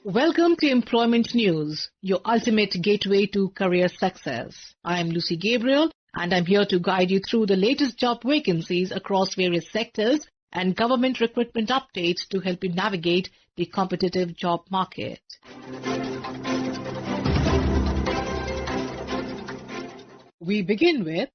Welcome to Employment News, your ultimate gateway to career success. I am Lucy Gabriel and I'm here to guide you through the latest job vacancies across various sectors and government recruitment updates to help you navigate the competitive job market. We begin with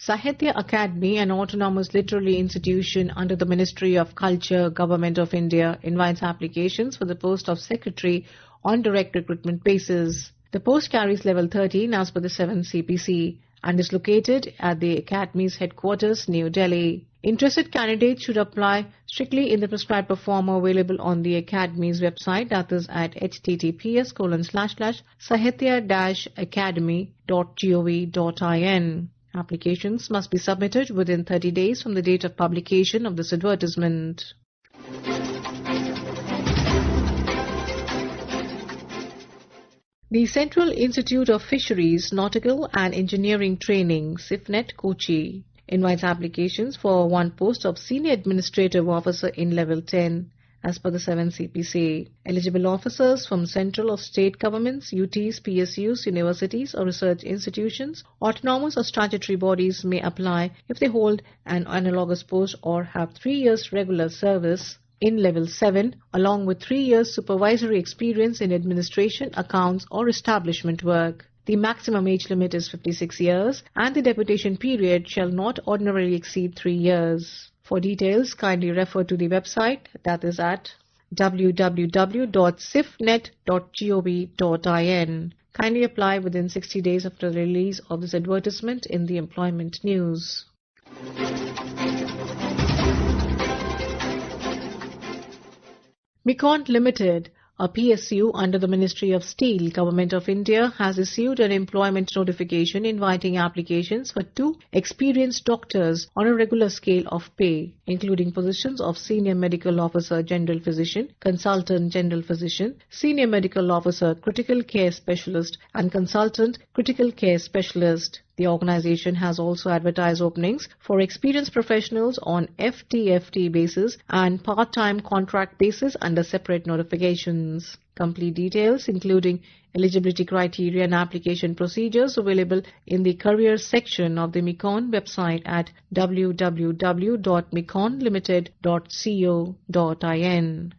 Sahitya Academy, an autonomous literary institution under the Ministry of Culture, Government of India, invites applications for the post of secretary on direct recruitment basis. The post carries level 13 as per the 7th CPC and is located at the Academy's headquarters, New Delhi. Interested candidates should apply strictly in the prescribed performer available on the Academy's website, that is at https://sahitya-academy.gov.in. Applications must be submitted within 30 days from the date of publication of this advertisement. The Central Institute of Fisheries, Nautical and Engineering Training, CIFNET, Kochi, invites applications for one post of Senior Administrative Officer in Level 10. As per the 7th CPC, eligible officers from central or state governments, UTs, PSUs, universities or research institutions, autonomous or statutory bodies may apply if they hold an analogous post or have 3 years regular service in Level 7 along with 3 years supervisory experience in administration, accounts or establishment work. The maximum age limit is 56 years and the deputation period shall not ordinarily exceed 3 years. For details, kindly refer to the website, that is at www.cifnet.gov.in. Kindly apply within 60 days after the release of this advertisement in the Employment News. Mecon Limited, a PSU under the Ministry of Steel, Government of India, has issued an employment notification inviting applications for 2 experienced doctors on a regular scale of pay, including positions of Senior Medical Officer General Physician, Consultant General Physician, Senior Medical Officer Critical Care Specialist and Consultant Critical Care Specialist. The organization has also advertised openings for experienced professionals on FTFT basis and part-time contract basis under separate notifications. Complete details, including eligibility criteria and application procedures, available in the careers section of the Mecon website at www.meconlimited.co.in.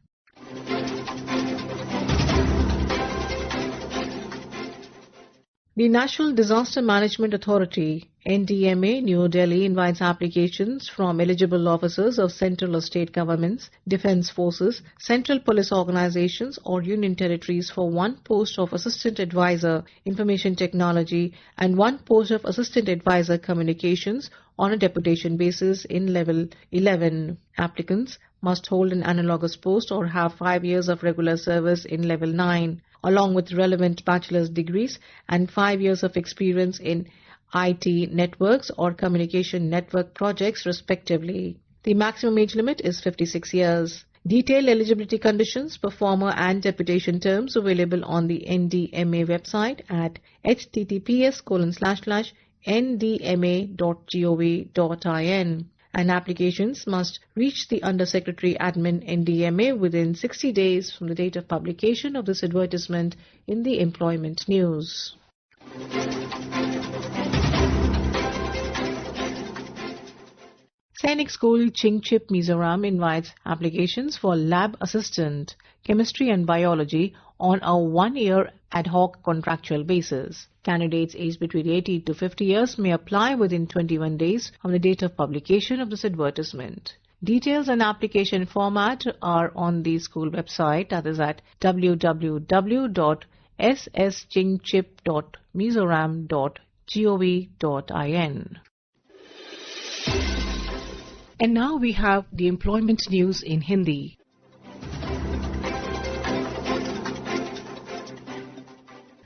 The National Disaster Management Authority, NDMA, New Delhi, invites applications from eligible officers of central or state governments, defence forces, central police organizations or union territories for one post of Assistant Advisor, Information Technology and one post of Assistant Advisor, Communications on a deputation basis in Level 11. Applicants must hold an analogous post or have 5 years of regular service in Level 9. Along with relevant bachelor's degrees and 5 years of experience in IT networks or communication network projects respectively. The maximum age limit is 56 years. Detailed eligibility conditions, performer and deputation terms available on the NDMA website at https://ndma.gov.in. And applications must reach the Under-Secretary Admin NDMA within 60 days from the date of publication of this advertisement in the Employment News. Sainik School, Chingchip, Mizoram invites applications for lab assistant, chemistry and biology on a 1-year ad hoc contractual basis. Candidates aged between 18 to 50 years may apply within 21 days from the date of publication of this advertisement. Details and application format are on the school website, that is at www.sschingchip.mizoram.gov.in. And now we have the employment news in Hindi.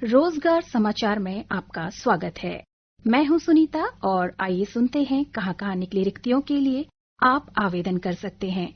रोजगार समाचार में आपका स्वागत है। मैं हूं सुनीता और आइए सुनते हैं कहां निकली रिक्तियों के लिए आप आवेदन कर सकते हैं।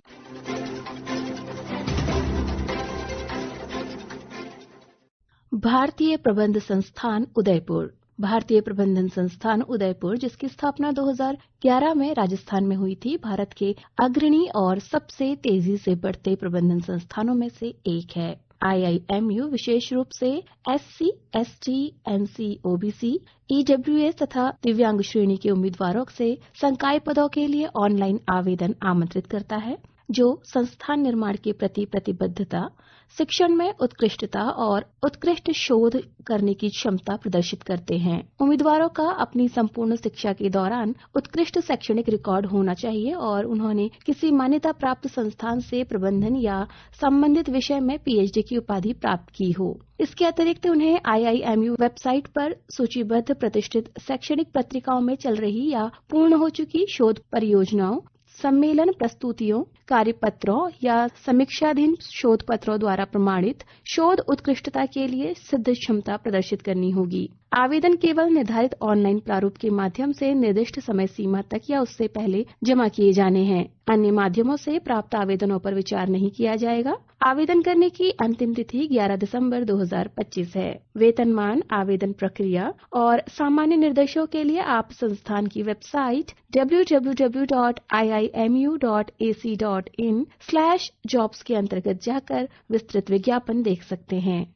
भारतीय प्रबंध संस्थान उदयपुर भारतीय प्रबंधन संस्थान उदयपुर, जिसकी स्थापना 2011 में राजस्थान में हुई थी, भारत के अग्रणी और सबसे तेजी से बढ़ते प्रबंधन संस्थानों में से एक है। IIMU विशेष रूप से SC, ST, NC, OBC, EWS तथा दिव्यांग श्रेणी के उम्मीदवारों से संकाय पदों के लिए ऑनलाइन आवेदन आमंत्रित करता है, जो संस्थान निर्माण के प्रति प्रतिबद्धता, शिक्षण में उत्कृष्टता और उत्कृष्ट शोध करने की क्षमता प्रदर्शित करते हैं। उम्मीदवारों का अपनी संपूर्ण शिक्षा के दौरान उत्कृष्ट शैक्षणिक रिकॉर्ड होना चाहिए और उन्होंने किसी मान्यता प्राप्त संस्थान से प्रबंधन या संबंधित विषय में PhD की उपाधि प्राप्त की हो। इसके अतिरिक्त उन्हें IIMU वेबसाइट पर सूचीबद्ध प्रतिष्ठित शैक्षणिक पत्रिकाओं में चल रही या पूर्ण हो चुकी शोध परियोजनाओं, सम्मेलन प्रस्तुतियों, कार्यपत्रों या समीक्षाधीन शोध पत्रों द्वारा प्रमाणित शोध उत्कृष्टता के लिए सिद्ध क्षमता प्रदर्शित करनी होगी। आवेदन केवल निर्धारित ऑनलाइन प्रारूप के माध्यम से निर्दिष्ट समय सीमा तक या उससे पहले जमा किए जाने हैं। अन्य माध्यमों से प्राप्त आवेदनों पर विचार नहीं किया जाएगा। आवेदन करने की अंतिम तिथि 11 दिसंबर 2025 है। वेतनमान, आवेदन प्रक्रिया और सामान्य निर्देशों के लिए आप संस्थान की वेबसाइट www.iimu.ac.in/jobs के अंतर्गत जाकर विस्तृत विज्ञापन देख सकते हैं।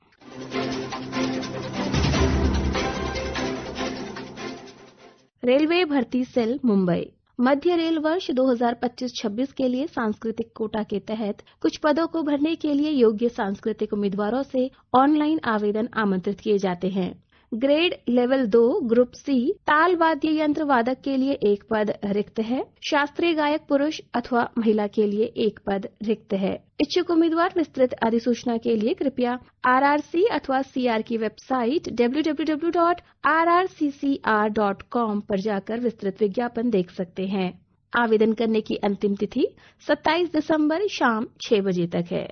रेलवे भर्ती सेल मुंबई मध्य रेल वर्ष 2025-26 के लिए सांस्कृतिक कोटा के तहत कुछ पदों को भरने के लिए योग्य सांस्कृतिक उम्मीदवारों से ऑनलाइन आवेदन आमंत्रित किए जाते हैं। ग्रेड लेवल 2 ग्रुप C ताल वाद्य यंत्र वादक के लिए 1 पद रिक्त है। शास्त्रीय गायक पुरुष अथवा महिला के लिए 1 पद रिक्त है। इच्छुक उम्मीदवार विस्तृत अधिसूचना के लिए कृपया RRC अथवा CR की वेबसाइट www.rrccr.com पर जाकर विस्तृत विज्ञापन देख सकते हैं। आवेदन करने की अंतिम तिथि 27 दिसंबर शाम 6 बजे तक है।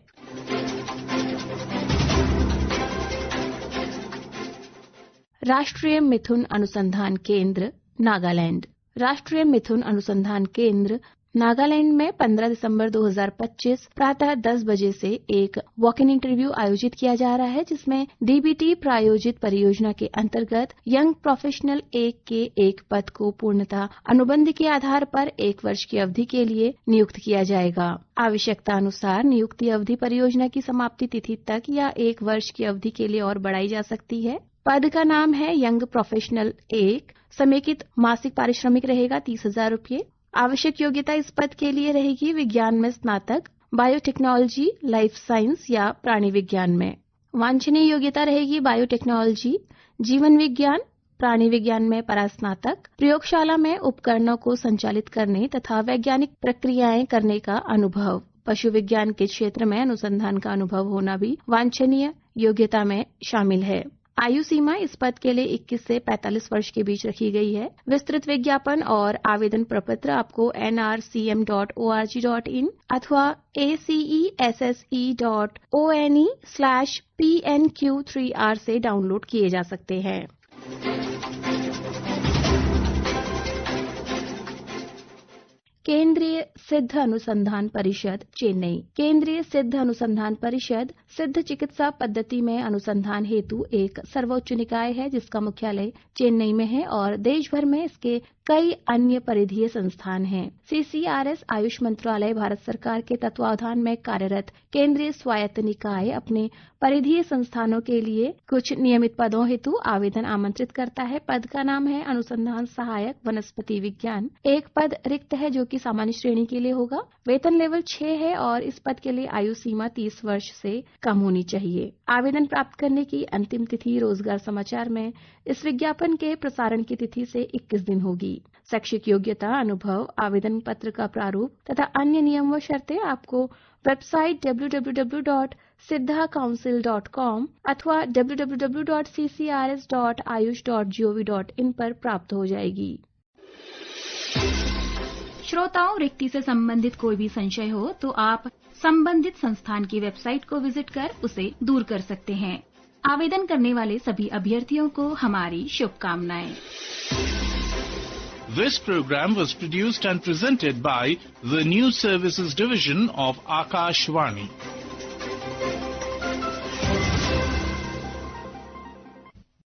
राष्ट्रीय मिथुन अनुसंधान केंद्र नागालैंड। राष्ट्रीय मिथुन अनुसंधान केंद्र नागालैंड में 15 दिसंबर 2025 प्रातः 10 बजे से एक वॉक इन इंटरव्यू आयोजित किया जा रहा है, जिसमें DBT प्रायोजित परियोजना के अंतर्गत यंग प्रोफेशनल 1 के 1 पद को पूर्णतः अनुबंध के आधार पर 1 वर्ष की अवधि के लिए नियुक्त किया जाएगा। आवश्यकता अनुसार नियुक्ति अवधि परियोजना की समाप्ति तिथि तक या 1 वर्ष की अवधि के लिए और बढ़ाई जा सकती है। पद का नाम है यंग प्रोफेशनल 1। समेकित मासिक पारिश्रमिक रहेगा 30,000 रूपये। आवश्यक योग्यता इस पद के लिए रहेगी विज्ञान में स्नातक, बायोटेक्नोलॉजी, लाइफ साइंस या प्राणी विज्ञान में। वांछनीय योग्यता रहेगी बायोटेक्नोलॉजी, जीवन विज्ञान, प्राणी विज्ञान में परास्नातक, प्रयोगशाला में उपकरणों को संचालित करने तथा वैज्ञानिक प्रक्रियाएं करने का अनुभव। पशु विज्ञान के क्षेत्र में अनुसंधान का अनुभव होना भी वांछनीय योग्यता में शामिल है। आयु सीमा इस पद के लिए 21 से 45 वर्ष के बीच रखी गई है। विस्तृत विज्ञापन और आवेदन प्रपत्र आपको nrcm.org.in अथवा acesse.one/PNQ3R से डाउनलोड किए जा सकते हैं। केंद्रीय सिद्ध अनुसंधान परिषद चेन्नई। केंद्रीय सिद्ध अनुसंधान परिषद सिद्ध चिकित्सा पद्धति में अनुसंधान हेतु एक सर्वोच्च निकाय है, जिसका मुख्यालय चेन्नई में है और देश भर में इसके कई अन्य परिधीय संस्थान हैं। CCRS आयुष मंत्रालय भारत सरकार के तत्वावधान में कार्यरत केंद्रीय स्वायत्त निकाय अपने परिधीय संस्थानों के लिए कुछ नियमित पदों हेतु आवेदन आमंत्रित करता है। पद का नाम है अनुसंधान सहायक वनस्पति विज्ञान। 1 पद रिक्त है जो कि सामान्य श्रेणी के लिए होगा। वेतन लेवल 6 है और इस पद के लिए आयु सीमा 30 वर्ष से कम होनी चाहिए। आवेदन प्राप्त करने की अंतिम तिथि रोजगार समाचार में इस विज्ञापन के प्रसारण की तिथि से 21 दिन होगी। शैक्षिक योग्यता, अनुभव, आवेदन पत्र का प्रारूप तथा अन्य नियम व शर्तें आपको वेबसाइट www.siddhacouncil.com अथवा www.ccrs.ayush.gov.in पर प्राप्त हो जाएगी। श्रोताओं, रिक्ति से संबंधित कोई भी संशय हो तो आप संबंधित संस्थान की वेबसाइट को विजिट कर उसे दूर कर सकते हैं। आवेदन करने वाले सभी अभ्यर्थियों को हमारी शुभकामनाएं। This program was produced and presented by the News Services Division of Akashvani.